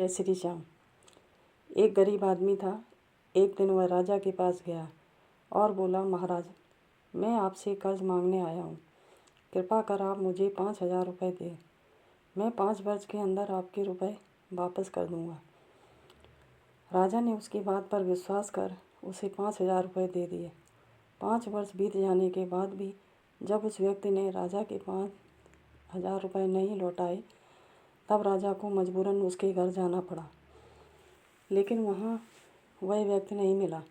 जय श्री श्याम। एक गरीब आदमी था। एक दिन वह राजा के पास गया और बोला, महाराज, मैं आपसे कर्ज मांगने आया हूँ। कृपा कर आप मुझे 5,000 रुपये दें। मैं 5 वर्ष के अंदर आपके रुपए वापस कर दूँगा। राजा ने उसकी बात पर विश्वास कर उसे 5,000 रुपये दे दिए। 5 वर्ष बीत जाने के बाद भी जब उस व्यक्ति ने राजा के 5,000 रुपये नहीं लौटाए, तब राजा को मजबूरन उसके घर जाना पड़ा। लेकिन वहाँ वह व्यक्ति नहीं मिला।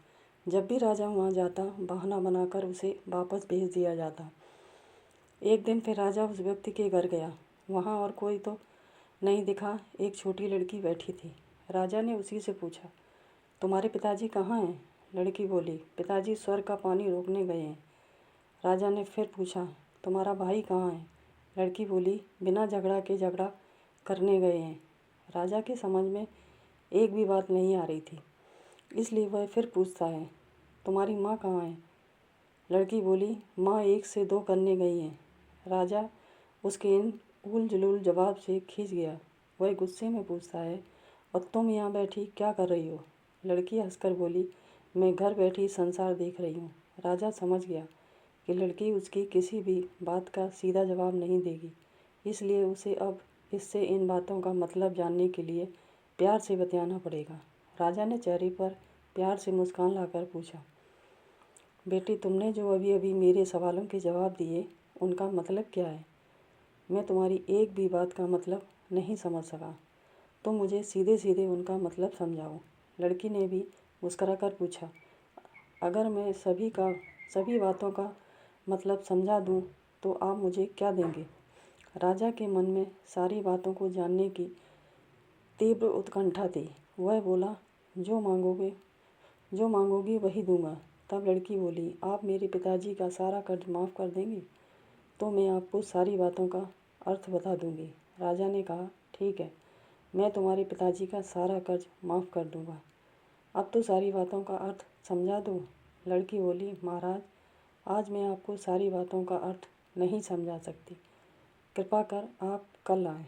जब भी राजा वहाँ जाता, बहाना बनाकर उसे वापस भेज दिया जाता। एक दिन फिर राजा उस व्यक्ति के घर गया। वहाँ और कोई तो नहीं दिखा, एक छोटी लड़की बैठी थी। राजा ने उसी से पूछा, तुम्हारे पिताजी कहाँ हैं? लड़की बोली, पिताजी स्वर्ग का पानी रोकने गए हैं। राजा ने फिर पूछा, तुम्हारा भाई कहाँ है? लड़की बोली, बिना झगड़ा के झगड़ा करने गए हैं। राजा के समझ में एक भी बात नहीं आ रही थी, इसलिए वह फिर पूछता है, तुम्हारी माँ कहाँ है? लड़की बोली, माँ 1 से 2 करने गई हैं। राजा उसके इन उल जुलूल जवाब से खींच गया। वह गुस्से में पूछता है, और तुम यहाँ बैठी क्या कर रही हो? लड़की हंसकर बोली, मैं घर बैठी संसार देख रही हूँ। राजा समझ गया कि लड़की उसकी किसी भी बात का सीधा जवाब नहीं देगी, इसलिए उसे अब इससे इन बातों का मतलब जानने के लिए प्यार से बतियाना पड़ेगा। राजा ने चेहरे पर प्यार से मुस्कान लाकर पूछा, बेटी, तुमने जो अभी अभी मेरे सवालों के जवाब दिए, उनका मतलब क्या है? मैं तुम्हारी एक भी बात का मतलब नहीं समझ सका। तुम मुझे सीधे सीधे उनका मतलब समझाओ। लड़की ने भी मुस्कुराकर पूछा, अगर मैं सभी बातों का मतलब समझा दूँ तो आप मुझे क्या देंगे? राजा के मन में सारी बातों को जानने की तीव्र उत्कंठा थी। वह बोला, जो मांगोगी वही दूंगा। तब लड़की बोली, आप मेरे पिताजी का सारा कर्ज माफ़ कर देंगे तो मैं आपको सारी बातों का अर्थ बता दूंगी। राजा ने कहा, ठीक है, मैं तुम्हारे पिताजी का सारा कर्ज माफ़ कर दूंगा। अब तो सारी बातों का अर्थ समझा दो। लड़की बोली, महाराज, आज मैं आपको सारी बातों का अर्थ नहीं समझा सकती। कृपा कर आप कल आएँ।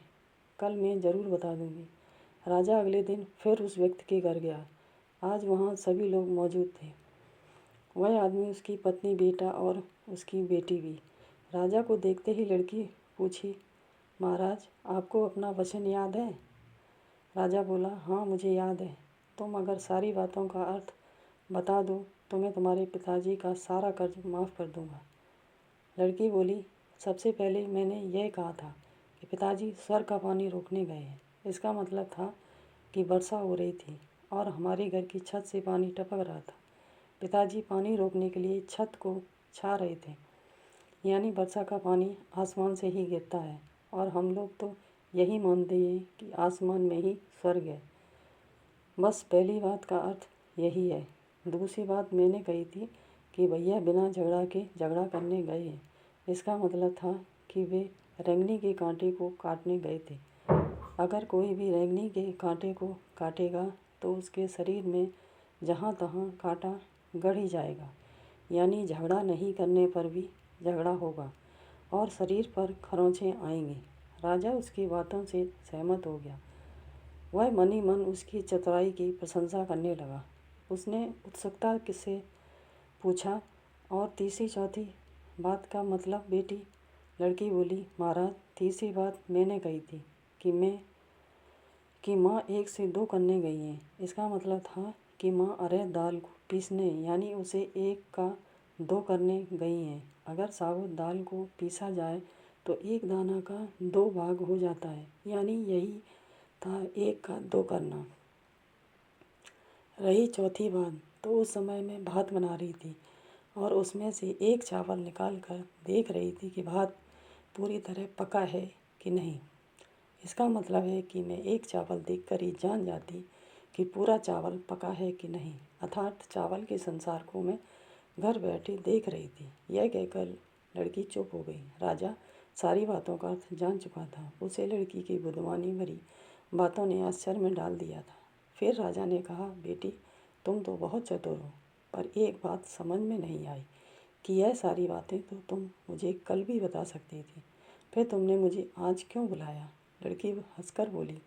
कल मैं ज़रूर बता दूंगी। राजा अगले दिन फिर उस व्यक्ति के घर गया। आज वहाँ सभी लोग मौजूद थे। वह आदमी, उसकी पत्नी, बेटा और उसकी बेटी भी। राजा को देखते ही लड़की पूछी, महाराज, आपको अपना वचन याद है? राजा बोला, हाँ, मुझे याद है। तुम अगर सारी बातों का अर्थ बता दो तो मैं तुम्हारे पिताजी का सारा कर्ज माफ़ कर दूंगा। लड़की बोली, सबसे पहले मैंने यह कहा था कि पिताजी स्वर्ग का पानी रोकने गए हैं। इसका मतलब था कि वर्षा हो रही थी और हमारे घर की छत से पानी टपक रहा था। पिताजी पानी रोकने के लिए छत को छा रहे थे, यानी वर्षा का पानी आसमान से ही गिरता है और हम लोग तो यही मानते हैं कि आसमान में ही स्वर्ग है। बस पहली बात का अर्थ यही है। दूसरी बात मैंने कही थी कि भैया बिना झगड़ा के झगड़ा करने गए हैं। इसका मतलब था कि वे रेंगनी के कांटे को काटने गए थे। अगर कोई भी रेंगनी के कांटे को काटेगा तो उसके शरीर में जहाँ तहाँ कांटा गड़ ही जाएगा, यानी झगड़ा नहीं करने पर भी झगड़ा होगा और शरीर पर खरोंचें आएंगी। राजा उसकी बातों से सहमत हो गया। वह मन ही मन उसकी चतुराई की प्रशंसा करने लगा। उसने उत्सुकता से पूछा, और तीसरी चौथी बात का मतलब बेटी? लड़की बोली, महाराज, तीसरी बात मैंने कही थी कि माँ 1 से 2 करने गई हैं। इसका मतलब था कि माँ अरहर दाल को पीसने, यानी उसे 1 का 2 करने गई हैं। अगर साबुत दाल को पीसा जाए तो 1 दाना का 2 भाग हो जाता है, यानी यही था 1 का 2 करना। रही चौथी बात, तो उस समय मैं भात बना रही थी और उसमें से एक चावल निकाल कर देख रही थी कि भात पूरी तरह पका है कि नहीं। इसका मतलब है कि मैं एक चावल देखकर ही जान जाती कि पूरा चावल पका है कि नहीं, अर्थात चावल के संसार को मैं घर बैठे देख रही थी। यह कहकर लड़की चुप हो गई। राजा सारी बातों का अर्थ जान चुका था। उसे लड़की की बुद्धिमानी भरी बातों ने आश्चर्य में डाल दिया था। फिर राजा ने कहा, बेटी, तुम तो बहुत चतुर हो, पर एक बात समझ में नहीं आई कि यह सारी बातें तो तुम मुझे कल भी बता सकती थी, फिर तुमने मुझे आज क्यों बुलाया? लड़की हंसकर बोली,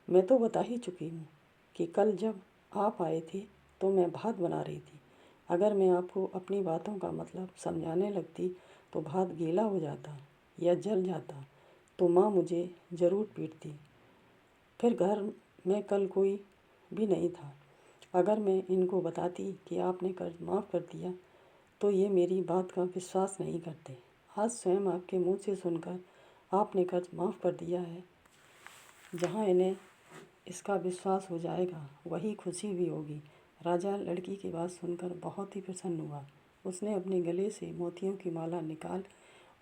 मैं तो बता ही चुकी हूँ कि कल जब आप आए थे तो मैं भात बना रही थी। अगर मैं आपको अपनी बातों का मतलब समझाने लगती तो भात गीला हो जाता या जल जाता तो माँ मुझे ज़रूर पीटती। फिर घर में कल कोई भी नहीं था। अगर मैं इनको बताती कि आपने कर्ज माफ़ कर दिया तो ये मेरी बात का विश्वास नहीं करते। आज स्वयं आपके मुंह से सुनकर आपने कर्ज माफ़ कर दिया है। जहाँ इन्हें इसका विश्वास हो जाएगा वही खुशी भी होगी। राजा लड़की की बात सुनकर बहुत ही प्रसन्न हुआ। उसने अपने गले से मोतियों की माला निकाल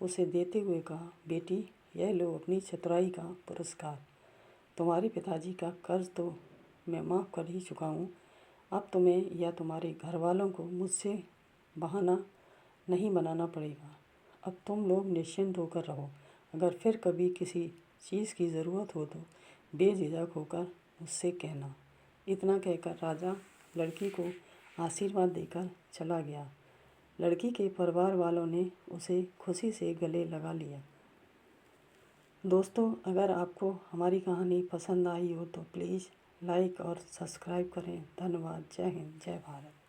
उसे देते हुए कहा, बेटी, यह लो अपनी चतुराई का पुरस्कार। तुम्हारे पिताजी का कर्ज तो मैं माफ़ कर ही चुका हूँ। अब तुम्हें या तुम्हारे घर वालों को मुझसे बहाना नहीं बनाना पड़ेगा। अब तुम लोग निश्चिंत होकर रहो। अगर फिर कभी किसी चीज़ की ज़रूरत हो तो बेझिझक होकर मुझसे कहना। इतना कहकर राजा लड़की को आशीर्वाद देकर चला गया। लड़की के परिवार वालों ने उसे खुशी से गले लगा लिया। दोस्तों, अगर आपको हमारी कहानी पसंद आई हो तो प्लीज़ लाइक और सब्सक्राइब करें। धन्यवाद। जय हिंद, जय भारत।